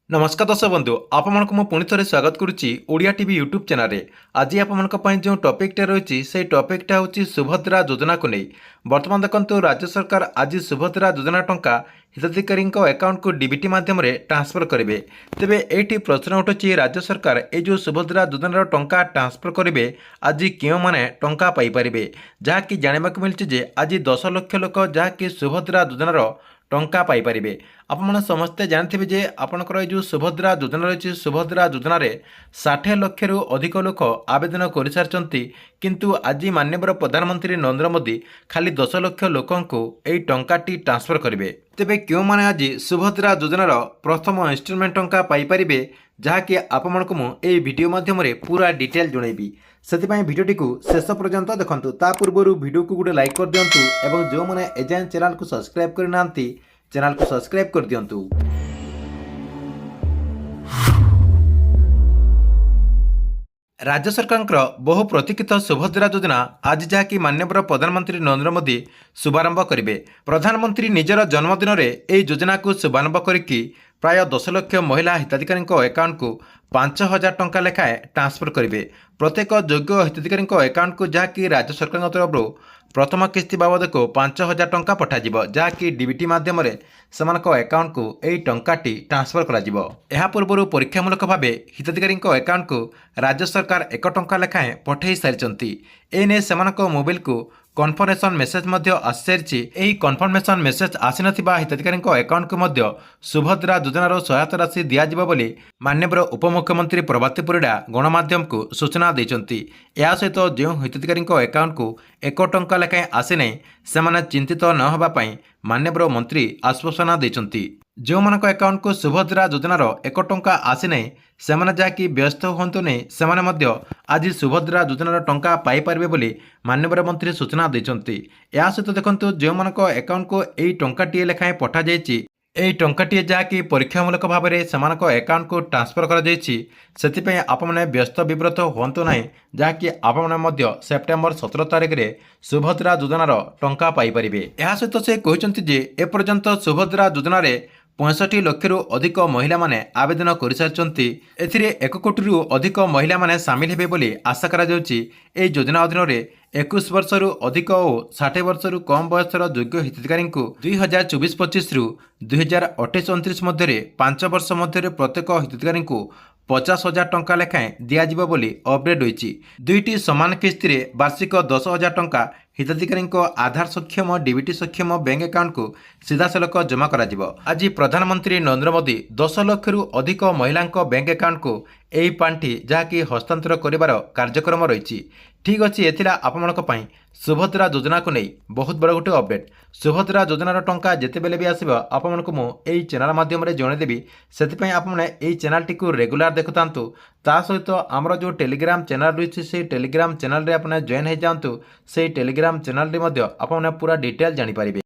नमस्कार दर्शक बंधु आपण को पुणी थे स्वागत करुच्ची ओडिया टीवी यूट्यूब चैनल आज आपण जो टॉपिकटा रही से टॉपिकटा हूँ सुभद्रा योजना को नहीं। बर्तमान देखो राज्य सरकार आज सुभद्रा योजना टंका हिताधिकारी अकाउंट को डीबीटी माध्यम ट्रांसफर करेंगे। तेबे ये प्रश्न उठुची राज्य सरकार ये जो सुभद्रा योजनार टंका ट्रांसफर करेंगे आज क्यों मैंने टंका पाइपर जहाँकि जानवाक मिली आज 10 लाख लोक जहाँकि सुभद्रा योजनार टंका पाइपर। आपण समस्ते जानते जे आपणकर जो सुभद्रा योजना रही सुभद्रा योजन 60 लाख अधिक लोक आवेदन कर सारी किंतु आज माननीय प्रधानमंत्री नरेंद्र मोदी खाली 10 लाख लोक टंकाटी ट्रांसफर करेंगे। तेबे क्यों माने आज सुभद्रा योजनार प्रथम इन्स्टॉलमेंट टंका पाइपर जहाँकि आपण को मुझे वीडियो माध्यम पूरा डिटेल जनइबी से भिडियोटी को शेष पर्यंत देखंतु। ता पूर्व वीडियो को गोटे लाइक कर दिंतु एवं जो मैंने एजाएं चैनल को सब्सक्राइब करना चैनल को सब्सक्राइब कर दिंतु। राज्य सरकार बहु प्रतीक्षित सुभद्रा योजना आज जहाँकि माननीय प्रधानमंत्री नरेंद्र मोदी शुभारंभ करेंगे। प्रधानमंत्री निजर जन्मदिन में यह योजना को शुभारंभ करके प्राय 10 लाख महिला हिताधिकारी अकाउंट को 5,000 टंका लेखाएं ट्रांसफर करेंगे। प्रत्येक योग्य हिताधिकारी अकाउंट को जहाँकि राज्य सरकार तरफ प्रथम किस्ती बाबद को 5,000 टंका पठाଯିବ जहाँकि डीबीटी माध्यम सेमानक अकाउंट को यही टंकाटी ट्रांसफर करा पूर्व परीक्षामूलक भाव हिताधिकारी अकाउंट को राज्य सरकार 1 टंका लेखाएं पठै सारी एने सेमानक मोबाइल को कन्फर्मेशन मेसेज आसी सारी। यही कन्फर्मेशन मेसेज आसी नथिबा हिताधिकारी अकाउंट को मध्य सुभद्रा योजनार सहायता राशि दिज्व बोली माननीय उपमुख्यमंत्री प्रभाती परिड़ा गणमाध्यम को सूचना देते। या सहित जो हिताधिकारी अकाउंट को 1 टंका लेखाएं आसी नहीं से चिंतित न होगापाई माननीय मंत्री आश्वासना देते। जो मानक अकाउंट को सुभद्रा योजनार 1 टंका आसी नहीं से जहाँकि व्यस्त हूँ नहीं से आज सुभद्रा योजनार टंका पाइपर बोली माननीय मंत्री सूचना देते। या सहित देखो जो मानक अकाउंट को यही टंकाटी लेखाएं पठा जाइए यही टंकाटी जहाँकि परीक्षामूलक भाव में से अकाउंट को ट्रांसफर कर आपने व्यस्त विव्रत हूँ ना जहाँकि आपने सेप्टेम्बर 17 तारिख में सुभद्रा योजनार टंका पाइपर। यह सहित से कहते एपर्यंत सुभद्रा योजन 65 लाख अधिक महिला माने आवेदन कर सारी 1 कोटी अधिक महिला माने सामिल हेबे बोली आशा करा जाउची। ए योजना अधीन 21 वर्ष अधिक और 60 वर्ष कम बयसर योग्य हिताधिकारी को 2024-25 रु 2028-29 मध्य 5 वर्ष मध्य प्रत्येक हिताधिकारी को 50,000 टंका लेखाएं दिज्व बोली अपडेट होती। दुईटी सामान किस्ती रे वार्षिक 10,000 टंका हिताधिकारी आधार सक्षम डीबीटी सक्षम बैंक अकाउंट को सीधासलख जमा करा। आज प्रधानमंत्री नरेंद्र मोदी 10 लाख अधिक महिला बैंक अकाउंट को यही पांठी जहाँकि हस्तांतर कर कार्यक्रम रही। ठीक अच्छे एथिला आपण सुभद्रा योजना को नहीं बहुत बड़ गोटे अपडेट। सुभद्रा योजनार टंका जितेबेले भी आसो आपण को मुझे चैनल माध्यम जनईदेवी से आपने यही चैनल टी रेगुलर देखुता। ता सहित आमर जो टेलीग्राम चैनल रही से टेलीग्राम चैनल रे आपने जॉइन हो जातु से टेलीग्राम चैनल रे आपने पूरा डिटेल जानी पारिबे।